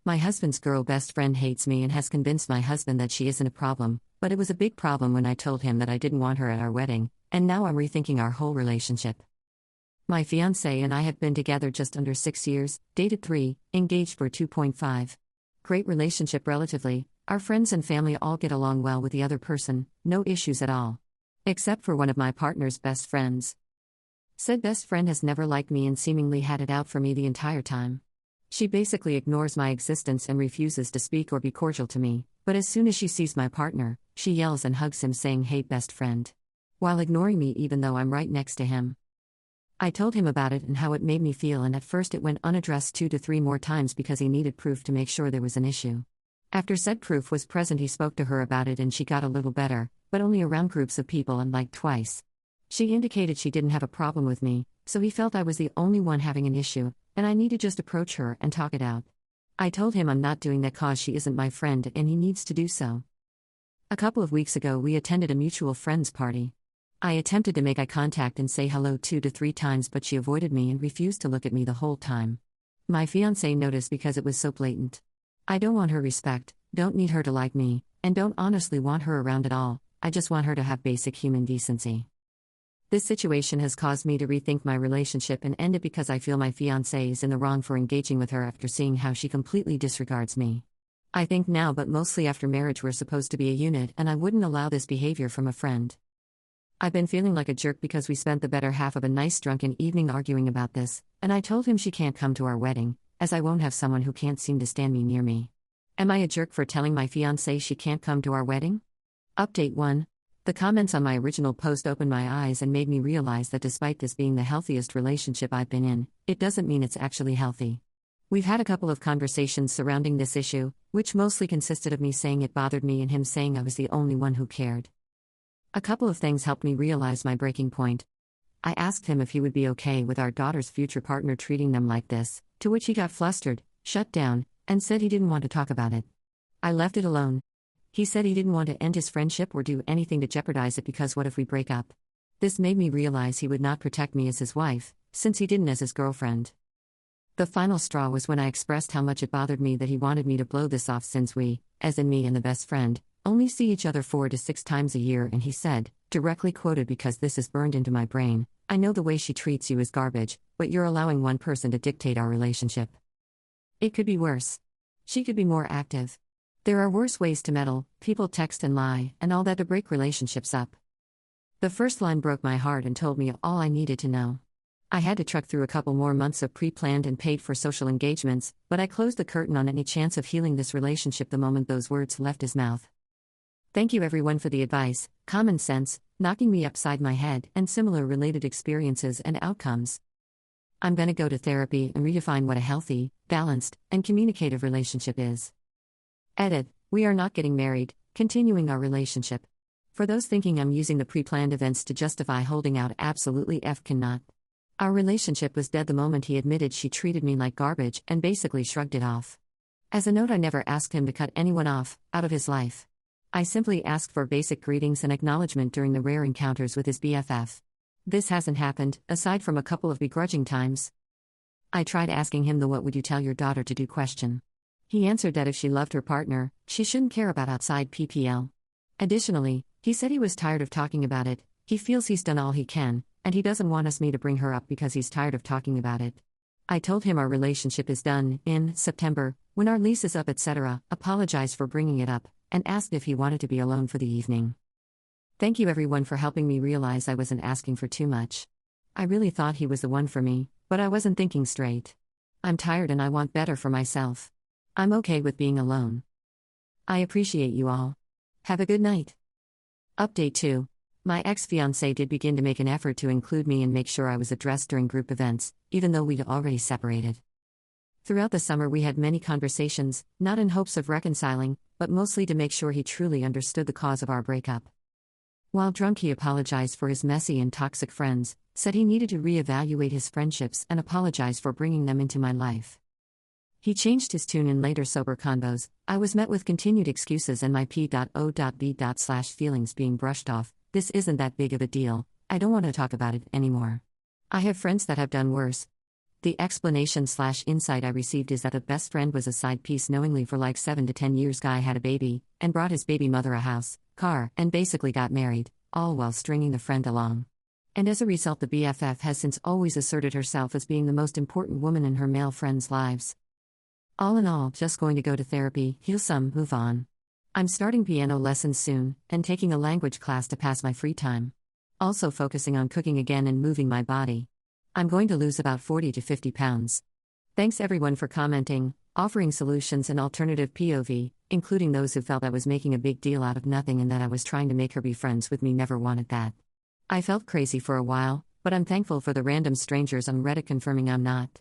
My husband's girl best friend hates me and has convinced my husband that she isn't a problem, but it was a big problem when I told him that I didn't want her at our wedding, and now I'm rethinking our whole relationship. My fiancé and I have been together just under 6 years, dated 3, engaged for 2.5. Great relationship relatively, our friends and family all get along well with the other person, no issues at all. Except for one of my partner's best friends. Said best friend has never liked me and seemingly had it out for me the entire time. She basically ignores my existence and refuses to speak or be cordial to me, but as soon as she sees my partner, she yells and hugs him saying, "Hey best friend," while ignoring me even though I'm right next to him. I told him about it and how it made me feel, and at first it went unaddressed 2 to 3 more times because he needed proof to make sure there was an issue. After said proof was present, he spoke to her about it and she got a little better, but only around groups of people and like twice. She indicated she didn't have a problem with me, so he felt I was the only one having an issue, and I need to just approach her and talk it out. I told him I'm not doing that cause she isn't my friend and he needs to do so. A couple of weeks ago we attended a mutual friend's party. I attempted to make eye contact and say hello 2 to 3 times, but she avoided me and refused to look at me the whole time. My fiancé noticed because it was so blatant. I don't want her respect, don't need her to like me, and don't honestly want her around at all. I just want her to have basic human decency. This situation has caused me to rethink my relationship and end it because I feel my fiancé is in the wrong for engaging with her after seeing how she completely disregards me. I think now, but mostly after marriage, we're supposed to be a unit, and I wouldn't allow this behavior from a friend. I've been feeling like a jerk because we spent the better half of a nice drunken evening arguing about this, and I told him she can't come to our wedding, as I won't have someone who can't seem to stand me near me. Am I a jerk for telling my fiancé she can't come to our wedding? Update 1. The comments on my original post opened my eyes and made me realize that despite this being the healthiest relationship I've been in, it doesn't mean it's actually healthy. We've had a couple of conversations surrounding this issue, which mostly consisted of me saying it bothered me and him saying I was the only one who cared. A couple of things helped me realize my breaking point. I asked him if he would be okay with our daughter's future partner treating them like this, to which he got flustered, shut down, and said he didn't want to talk about it. I left it alone. He said he didn't want to end his friendship or do anything to jeopardize it because what if we break up? This made me realize he would not protect me as his wife, since he didn't as his girlfriend. The final straw was when I expressed how much it bothered me that he wanted me to blow this off since we, as in me and the best friend, only see each other 4 to 6 times a year, and he said, directly quoted, "Because this is burned into my brain, I know the way she treats you is garbage, but you're allowing one person to dictate our relationship. It could be worse. She could be more active. There are worse ways to meddle, people text and lie, and all that to break relationships up." The first line broke my heart and told me all I needed to know. I had to truck through a couple more months of pre-planned and paid-for social engagements, but I closed the curtain on any chance of healing this relationship the moment those words left his mouth. Thank you everyone for the advice, common sense, knocking me upside my head, and similar related experiences and outcomes. I'm gonna go to therapy and redefine what a healthy, balanced, and communicative relationship is. Edit. We are not getting married, continuing our relationship. For those thinking I'm using the pre-planned events to justify holding out, absolutely cannot. Our relationship was dead the moment he admitted she treated me like garbage and basically shrugged it off. As a note, I never asked him to cut anyone off, out of his life. I simply asked for basic greetings and acknowledgement during the rare encounters with his BFF. This hasn't happened, aside from a couple of begrudging times. I tried asking him the "what would you tell your daughter to do" question. He answered that if she loved her partner, she shouldn't care about outside PPL. Additionally, he said he was tired of talking about it, he feels he's done all he can, and he doesn't want me to bring her up because he's tired of talking about it. I told him our relationship is done in September, when our lease is up, etc., apologized for bringing it up, and asked if he wanted to be alone for the evening. Thank you everyone for helping me realize I wasn't asking for too much. I really thought he was the one for me, but I wasn't thinking straight. I'm tired and I want better for myself. I'm okay with being alone. I appreciate you all. Have a good night. Update 2. My ex-fiancé did begin to make an effort to include me and make sure I was addressed during group events, even though we'd already separated. Throughout the summer we had many conversations, not in hopes of reconciling, but mostly to make sure he truly understood the cause of our breakup. While drunk, he apologized for his messy and toxic friends, said he needed to reevaluate his friendships, and apologized for bringing them into my life. He changed his tune in later sober convos. I was met with continued excuses and my P.O.B/feelings being brushed off. This isn't that big of a deal, I don't want to talk about it anymore. I have friends that have done worse. The explanation/insight I received is that a best friend was a side piece knowingly for like 7 to 10 years. Guy had a baby, and brought his baby mother a house, car, and basically got married, all while stringing the friend along. And as a result, the BFF has since always asserted herself as being the most important woman in her male friends' lives. All in all, just going to go to therapy, heal some, move on. I'm starting piano lessons soon, and taking a language class to pass my free time. Also focusing on cooking again and moving my body. I'm going to lose about 40 to 50 pounds. Thanks everyone for commenting, offering solutions and alternative POV, including those who felt I was making a big deal out of nothing and that I was trying to make her be friends with me. Never wanted that. I felt crazy for a while, but I'm thankful for the random strangers on Reddit confirming I'm not.